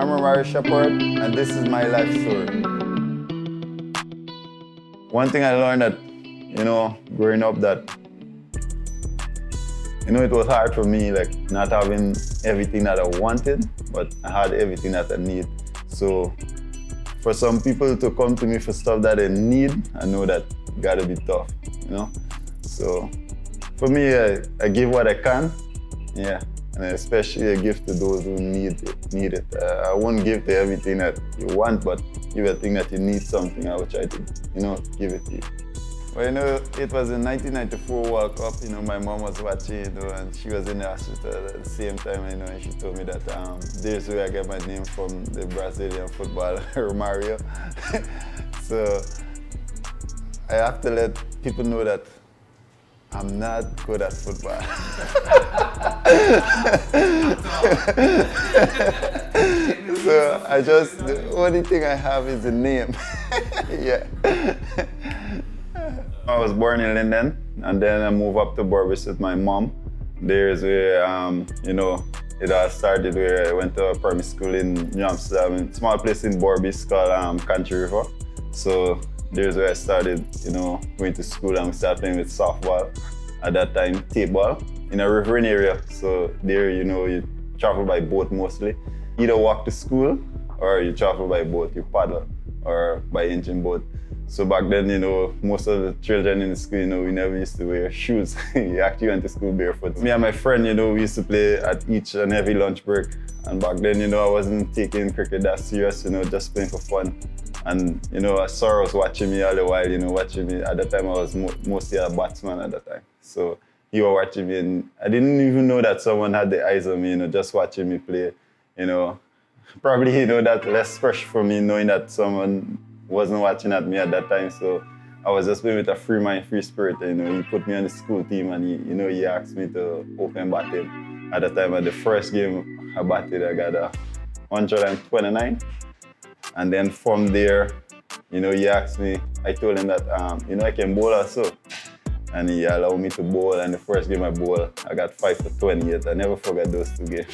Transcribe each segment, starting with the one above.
I'm Romario Shepherd, and this is my life story. One thing I learned that, growing up that, it was hard for me, like, not having everything that I wanted, but I had everything that I need. So for some people to come to me for stuff that they need, I know that it gotta be tough, So for me, I give what I can, and especially I give to those who need it. I won't give to everything that you want, but if I think that you need something, I will try to, give it to you. Well, it was in 1994 World Cup. My mom was watching, and she was in the hospital at the same time, and she told me that there's where I get my name from, the Brazilian footballer, Romario. So I have to let people know that I'm not good at football. So the only thing I have is the name. Yeah. I was born in London, and then I moved up to Borbis with my mom. There's where, it all started where I went to a primary school in New Amsterdam, a small place in Borbis called Country River. So there's where I started, going to school, and we started playing with softball. At that time, tape ball in a riverine area. So there, you travel by boat mostly. Either walk to school or you travel by boat, you paddle, or by engine boat. So back then, most of the children in the school, we never used to wear shoes. You actually went to school barefoot. Me and my friend, we used to play at each and every lunch break. And back then, I wasn't taking cricket that serious, just playing for fun. And, Sir was watching me all the while, watching me. At the time, I was mostly a batsman at the time. So he was watching me, and I didn't even know that someone had the eyes on me, just watching me play, Probably, that less pressure for me, knowing that someone wasn't watching at me at that time. So I was just playing with a free mind, free spirit. He put me on the school team, and he asked me to open batting. At the time, at the first game I batted, I got 129. And then from there, he asked me, I told him that, I can bowl also. And he allowed me to bowl, and the first game I bowled, I got 5 for 28. I never forgot those 2 games.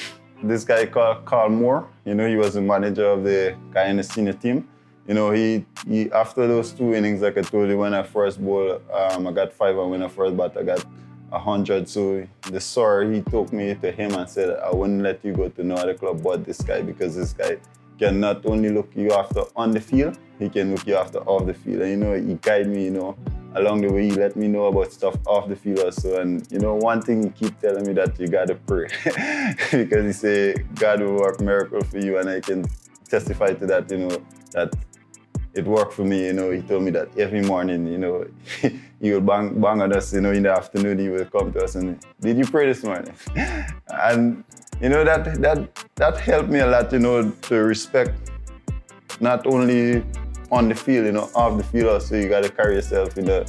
This guy called Carl Moore, he was the manager of the guy in the senior team. He after those 2 innings, like I told you, when I first bowled, I got 5, and when I first bat, I got 100. So the sir, he took me to him and said, I wouldn't let you go to no other club but this guy, because this guy can not only look you after on the field, he can look you after off the field. And he guided me, along the way. He let me know about stuff off the field also. And one thing he keep telling me that you gotta pray. Because he say God will work miracle for you, and I can testify to that, that it worked for me. He told me that every morning, he would bang on us, in the afternoon he would come to us and, did you pray this morning? And that helped me a lot, to respect not only on the field, off the field also. You gotta carry yourself in a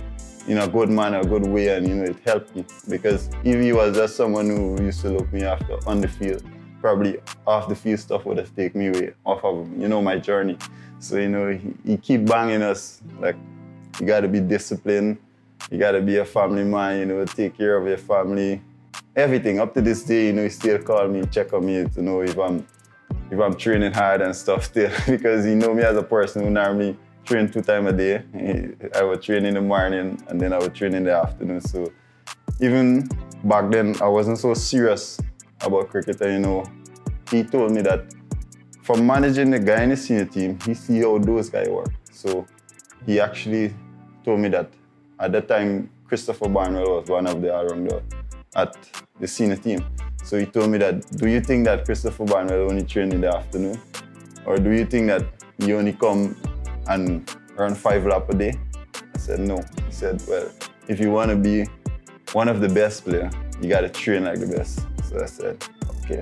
good manner, a good way, and it helped me. Because if he was just someone who used to look me after on the field, probably off the field stuff would have taken me away off of, my journey. So, he keep banging us, like, you gotta be disciplined, you gotta be a family man, take care of your family. Everything, up to this day, he still call me, check on me to know if I'm training hard and stuff still, because he know me as a person who normally train 2 times a day. I would train in the morning, and then I would train in the afternoon. So even back then, I wasn't so serious about cricket. And, he told me that from managing the guy in the senior team, he see how those guys work. So he actually told me that at that time, Christopher Barnwell was one of the all-rounders at the senior team. So he told me that, do you think that Christopher Barnwell only train in the afternoon? Or do you think that he only come and run 5 laps a day? I said, no. He said, well, if you want to be one of the best players, you got to train like the best. So I said, okay.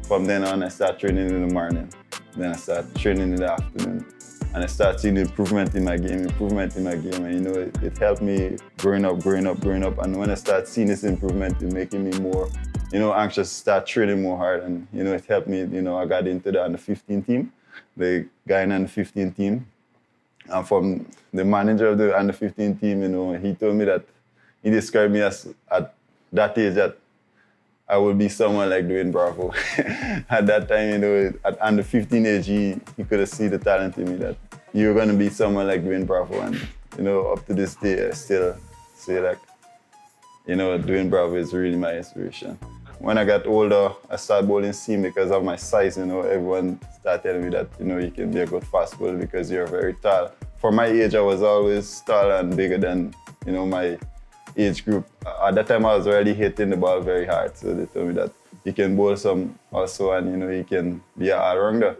From then on, I started training in the morning. Then I started training in the afternoon. And I started seeing improvement in my game. And, it helped me growing up. And when I started seeing this improvement, it making me more, anxious to start training more hard. And, it helped me, I got into the under 15 team, the guy in under 15 team. And from the manager of the under 15 team, he told me that, he described me as, at that age, that I would be someone like Dwayne Bravo. At that time, you know, at under 15 age, he could have seen the talent in me that you're gonna be someone like Dwayne Bravo. And, you know, up to this day, I still say like, you know, Dwayne Bravo is really my inspiration. When I got older, I started bowling seam because of my size, you know, everyone started telling me that, you know, you can be a good fast bowler because you're very tall. For my age, I was always taller and bigger than, you know, my age group. At that time, I was already hitting the ball very hard. So they told me that you can bowl some also and, you know, you can be an all-rounder.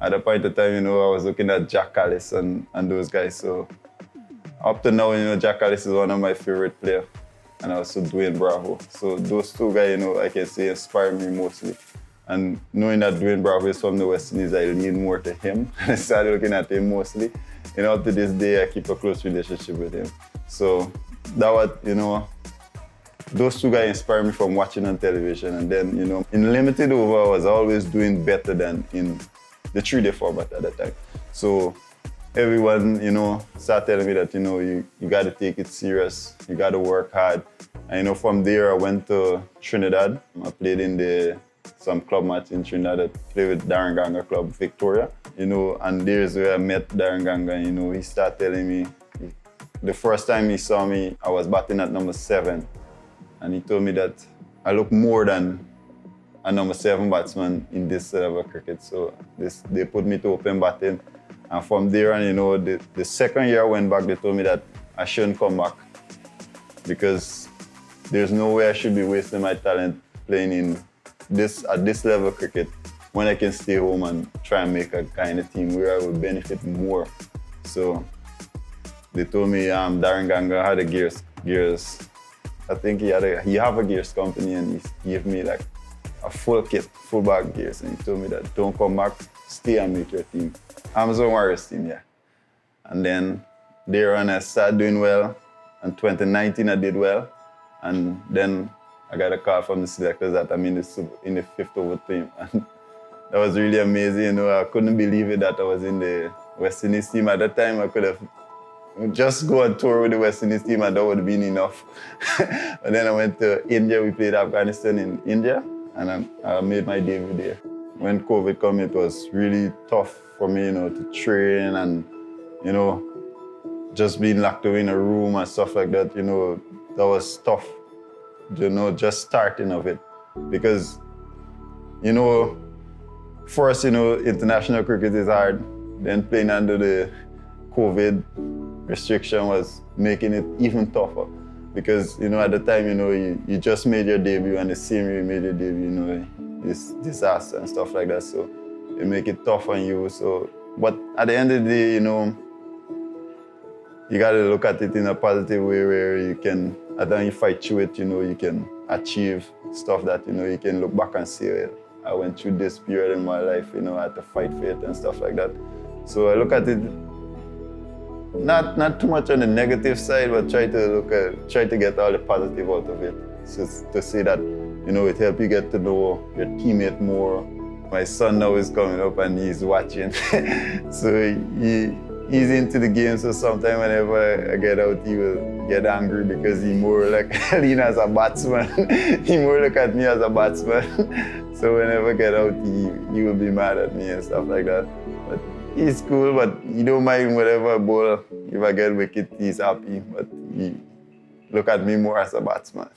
At that point of time, you know, I was looking at Jack Callis and those guys. So up to now, you know, Jack Callis is one of my favorite players. And also Dwayne Bravo. So those two guys, you know, I can say inspire me mostly. And knowing that Dwayne Bravo is from the West Indies, I lean more to him. I started looking at him mostly. You know, up to this day, I keep a close relationship with him. So that was, you know, those two guys inspire me from watching on television. And then, you know, in limited over, I was always doing better than in the 3-day format at that time. So everyone, you know, started telling me that, you know, you got to take it serious, you got to work hard. And, you know, from there, I went to Trinidad. I played in some club match in Trinidad. I played with Darren Ganga Club, Victoria. You know, and there's where I met Darren Ganga. You know, he started telling me, the first time he saw me, I was batting at number 7. And he told me that I look more than a number 7 batsman in this level of cricket. So they put me to open batting. And from there on, you know, the second year I went back, they told me that I shouldn't come back because there's no way I should be wasting my talent playing at this level of cricket when I can stay home and try and make a kind of team where I would benefit more. So they told me Darren Ganga had a gears. I think he have a gears company and he gave me like a full kit, full bag gears, and he told me that don't come back, stay and make your team. Amazon Warriors team, yeah. And then there on I started doing well. In 2019 I did well. And then I got a call from the selectors that I'm in the 5th over team. And that was really amazing, you know. I couldn't believe it that I was in the West Indies team. At that time I could have just go on tour with the West Indies team and that would have been enough. But then I went to India, we played Afghanistan in India, and I made my debut there. When COVID came, it was really tough for me, you know, to train and, you know, just being locked away in a room and stuff like that, you know, that was tough, you know, just starting of it. Because, you know, for us, you know, international cricket is hard. Then playing under the COVID restriction was making it even tougher. Because, you know, at the time, you know, you just made your debut and the same year you made your debut, you know, this disaster and stuff like that. So it make it tough on you. So, but at the end of the day, you know, you got to look at it in a positive way where you can, at the end you fight through it, you know, you can achieve stuff that, you know, you can look back and say, well, I went through this period in my life, you know, I had to fight for it and stuff like that. So I look at it not too much on the negative side, but try to get all the positive out of it. So to say that, you know, it helps you get to know your teammate more. My son now is coming up and he's watching. So he's into the game, so sometimes whenever I get out, he will get angry because he more like lean as a batsman. He more look at me as a batsman. So whenever I get out, he will be mad at me and stuff like that. But he's cool, but he don't mind whatever I bowl. If I get wicket, he's happy, but he look at me more as a batsman.